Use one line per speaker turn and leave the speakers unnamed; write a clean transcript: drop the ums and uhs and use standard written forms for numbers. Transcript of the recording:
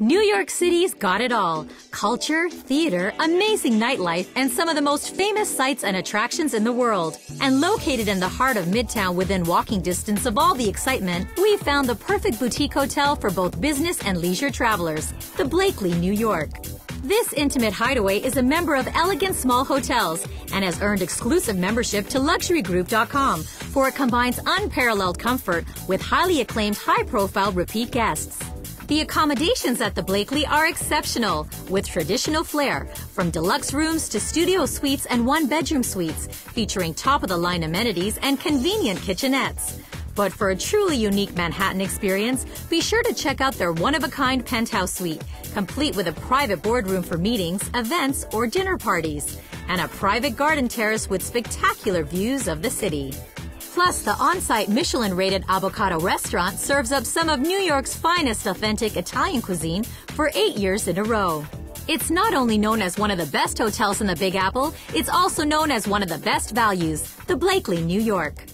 New York City's got it all. Culture, theater, amazing nightlife, and some of the most famous sights and attractions in the world. And located in the heart of Midtown within walking distance of all the excitement, we found the perfect boutique hotel for both business and leisure travelers, the Blakely, New York. This intimate hideaway is a member of Elegant Small Hotels and has earned exclusive membership to LuxuryGroup.com, for it combines unparalleled comfort with highly acclaimed high-profile repeat guests. The accommodations at the Blakely are exceptional, with traditional flair, from deluxe rooms to studio suites and one-bedroom suites, featuring top-of-the-line amenities and convenient kitchenettes. But for a truly unique Manhattan experience, be sure to check out their one-of-a-kind penthouse suite, complete with a private boardroom for meetings, events, or dinner parties, and a private garden terrace with spectacular views of the city. Plus, the on-site Michelin-rated Avocado restaurant serves up some of New York's finest authentic Italian cuisine for 8 years in a row. It's not only known as one of the best hotels in the Big Apple, it's also known as one of the best values, the Blakely, New York.